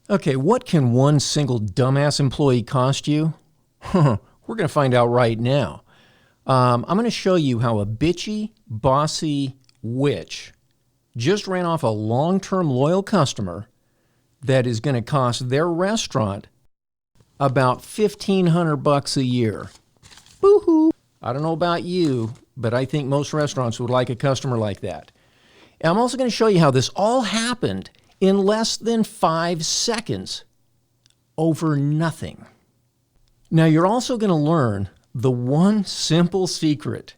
Okay, what can one single dumbass employee cost you? We're going to find out right now. I'm going to show you how a bitchy, bossy witch just ran off a long-term loyal customer that is going to cost their restaurant about $1,500 a year. Boo-hoo. I don't know about you, but I think most restaurants would like a customer like that. And I'm also going to show you how this all happened in less than 5 seconds over nothing. Now, you're also going to learn the one simple secret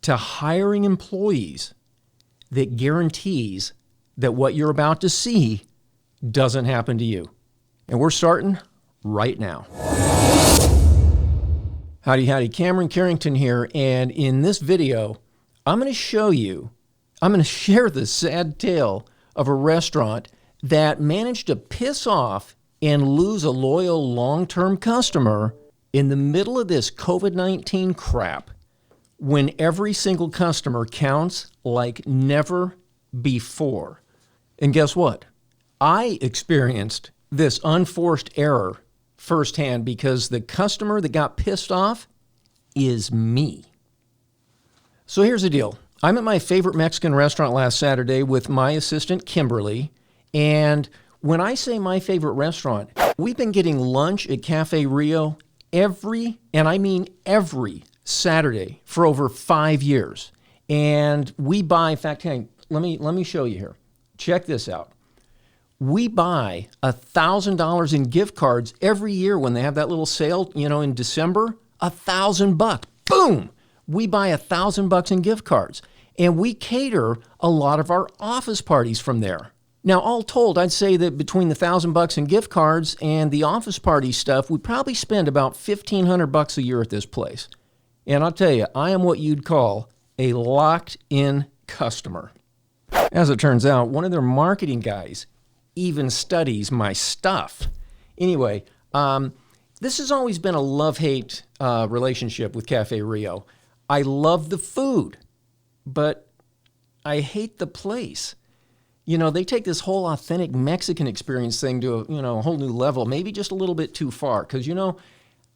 to hiring employees that guarantees that what you're about to see doesn't happen to you. And we're starting right now. Howdy, Kamron Karington here, and in this video, I'm going to share the sad tale of a restaurant that managed to piss off and lose a loyal long-term customer in the middle of this COVID-19 crap, when every single customer counts like never before. And guess what? I experienced this unforced error firsthand because the customer that got pissed off is me. So here's the deal. I'm at my favorite Mexican restaurant last Saturday with my assistant, Kimberly. And when I say my favorite restaurant, we've been getting lunch at Cafe Rio every Saturday for over 5 years. And we buy, in fact, let me show you here. Check this out. We buy $1,000 in gift cards every year when they have that little sale, in December. $1,000. Boom! We buy $1,000 in gift cards. And we cater a lot of our office parties from there. Now, all told, I'd say that between the $1,000 in gift cards and the office party stuff, we probably spend about $1,500 a year at this place. And I'll tell you, I am what you'd call a locked-in customer. As it turns out, one of their marketing guys even studies my stuff. Anyway, this has always been a love-hate relationship with Cafe Rio. I love the food, but I hate the place. They take this whole authentic Mexican experience thing to a whole new level, maybe just a little bit too far. Because,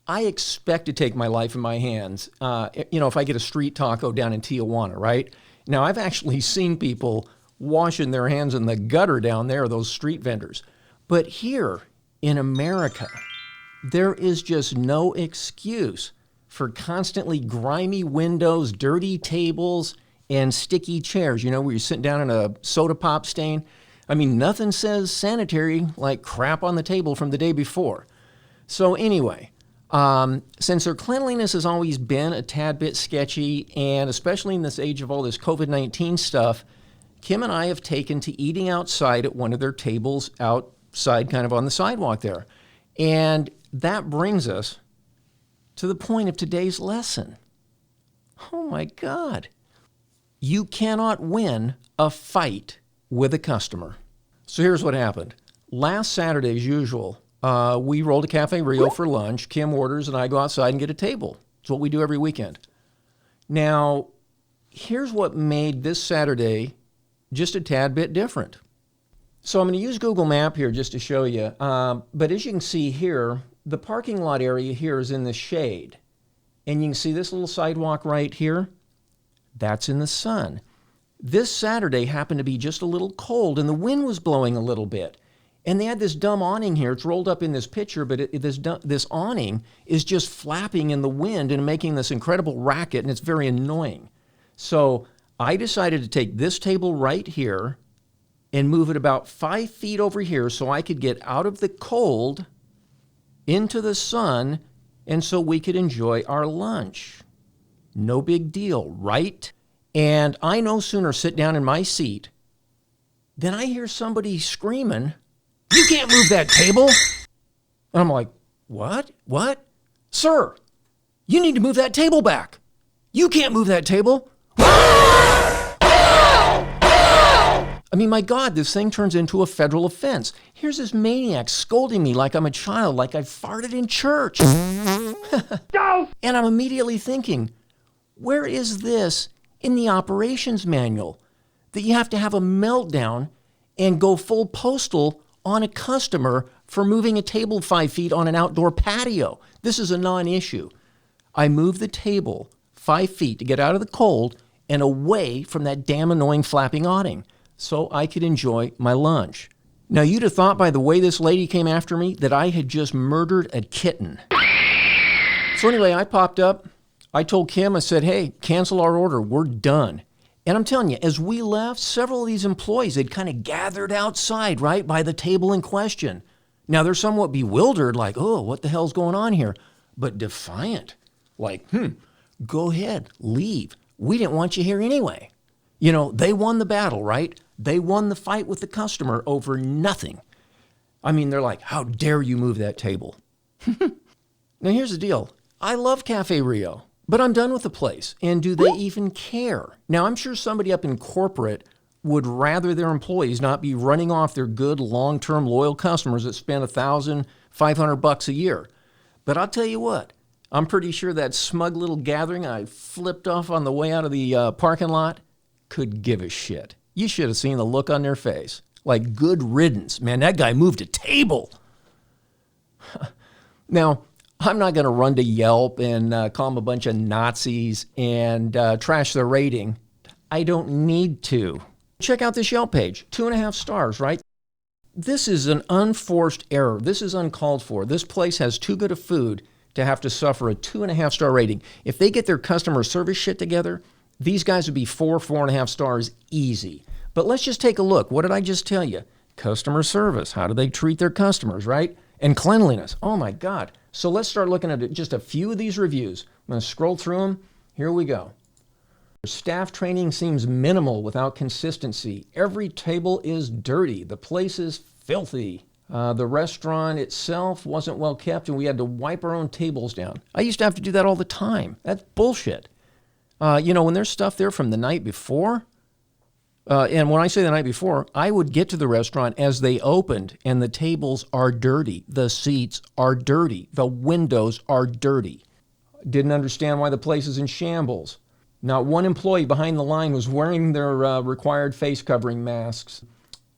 I expect to take my life in my hands, if I get a street taco down in Tijuana, right? Now, I've actually seen people washing their hands in the gutter down there, those street vendors. But here in America, there is just no excuse for constantly grimy windows, dirty tables, and sticky chairs, where you're sitting down in a soda pop stain. I mean, nothing says sanitary like crap on the table from the day before. So anyway, since their cleanliness has always been a tad bit sketchy, and especially in this age of all this COVID-19 stuff, Kim and I have taken to eating outside at one of their tables outside, kind of on the sidewalk there. And that brings us to the point of today's lesson. Oh my God. You cannot win a fight with a customer. So here's what happened. Last Saturday, as usual, we rolled to Cafe Rio for lunch. Kim orders, and I go outside and get a table. It's what we do every weekend. Now, here's what made this Saturday just a tad bit different. So I'm going to use Google Map here just to show you. But as you can see here, the parking lot area here is in the shade. And you can see this little sidewalk right here. That's in the sun. This Saturday happened to be just a little cold, and the wind was blowing a little bit. And they had this dumb awning here. It's rolled up in this picture, but this awning is just flapping in the wind and making this incredible racket, and it's very annoying. So I decided to take this table right here and move it about 5 feet over here so I could get out of the cold into the sun, and so we could enjoy our lunch. No big deal, right? And I no sooner sit down in my seat than I hear somebody screaming, "You can't move that table!" And I'm like, what? Sir, you need to move that table back. You can't move that table. I mean, my God, this thing turns into a federal offense. Here's this maniac scolding me like I'm a child, like I farted in church. And I'm immediately thinking, where is this in the operations manual that you have to have a meltdown and go full postal on a customer for moving a table 5 feet on an outdoor patio. This is a non-issue. I moved the table 5 feet to get out of the cold and away from that damn annoying flapping awning so I could enjoy my lunch. Now, you'd have thought by the way this lady came after me that I had just murdered a kitten. So anyway, I popped up. I told Kim, I said, hey, cancel our order. We're done. And I'm telling you, as we left, several of these employees had kind of gathered outside, right, by the table in question. Now, they're somewhat bewildered, like, oh, what the hell's going on here? But defiant, like, go ahead, leave. We didn't want you here anyway. You know, they won the battle, right? They won the fight with the customer over nothing. I mean, they're like, how dare you move that table? Now, here's the deal. I love Cafe Rio, but I'm done with the place. And do they even care? Now, I'm sure somebody up in corporate would rather their employees not be running off their good, long-term, loyal customers that spend $1,500 a year. But I'll tell you what, I'm pretty sure that smug little gathering I flipped off on the way out of the parking lot could give a shit. You should have seen the look on their face. Like, good riddance. Man, that guy moved a table. Now, I'm not going to run to Yelp and call them a bunch of Nazis and trash their rating. I don't need to. Check out this Yelp page. 2.5 stars, right? This is an unforced error. This is uncalled for. This place has too good of food to have to suffer a 2.5 star rating. If they get their customer service shit together, these guys would be 4.5 stars easy. But let's just take a look. What did I just tell you? Customer service. How do they treat their customers, right? And cleanliness. Oh my God. So let's start looking at just a few of these reviews. I'm going to scroll through them. Here we go. Staff training seems minimal without consistency. Every table is dirty. The place is filthy. The restaurant itself wasn't well kept and we had to wipe our own tables down. I used to have to do that all the time. That's bullshit. You know, when there's stuff there from the night before, and when I say the night before, I would get to the restaurant as they opened and the tables are dirty. The seats are dirty. The windows are dirty. Didn't understand why the place is in shambles. Not one employee behind the line was wearing their required face covering masks.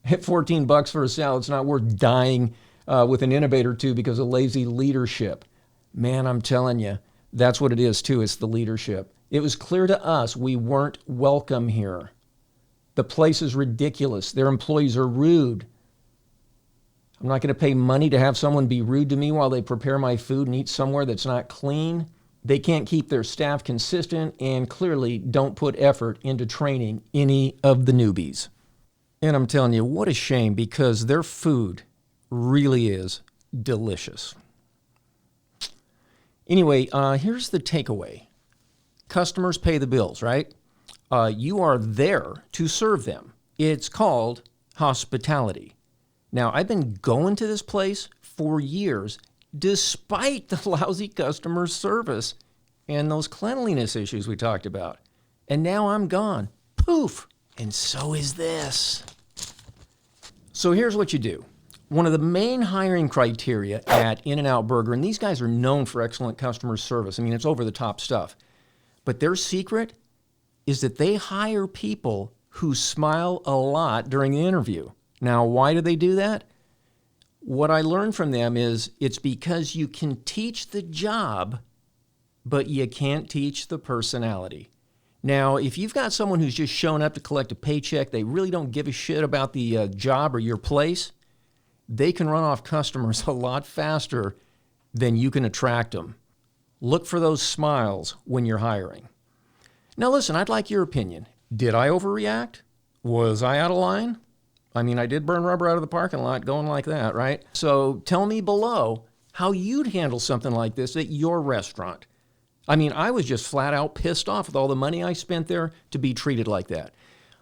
At $14 for a salad, it's not worth dying with an innovator or two because of lazy leadership. Man, I'm telling you, that's what it is too. It's the leadership. It was clear to us we weren't welcome here. The place is ridiculous. Their employees are rude. I'm not going to pay money to have someone be rude to me while they prepare my food and eat somewhere that's not clean. They can't keep their staff consistent and clearly don't put effort into training any of the newbies. And I'm telling you, what a shame, because their food really is delicious. Anyway, here's the takeaway. Customers pay the bills, right? You are there to serve them. It's called hospitality. Now, I've been going to this place for years, despite the lousy customer service and those cleanliness issues we talked about. And now I'm gone. Poof! And so is this. So here's what you do. One of the main hiring criteria at In-N-Out Burger, and these guys are known for excellent customer service. I mean, it's over-the-top stuff. But their secret is that they hire people who smile a lot during the interview. Now, why do they do that? What I learned from them is it's because you can teach the job, but you can't teach the personality. Now, if you've got someone who's just shown up to collect a paycheck, they really don't give a shit about the job or your place, they can run off customers a lot faster than you can attract them. Look for those smiles when you're hiring. Now listen, I'd like your opinion. Did I overreact? Was I out of line? I mean, I did burn rubber out of the parking lot going like that, right? So tell me below how you'd handle something like this at your restaurant. I mean, I was just flat out pissed off with all the money I spent there to be treated like that.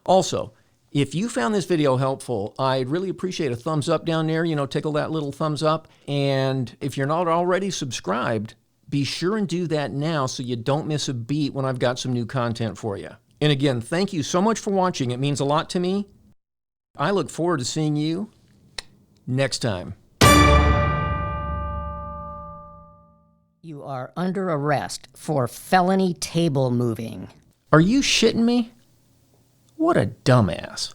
Also, if you found this video helpful, I'd really appreciate a thumbs up down there. You know, tickle that little thumbs up. And if you're not already subscribed, be sure and do that now so you don't miss a beat when I've got some new content for you. And again, thank you so much for watching. It means a lot to me. I look forward to seeing you next time. You are under arrest for felony table moving. Are you shitting me? What a dumbass.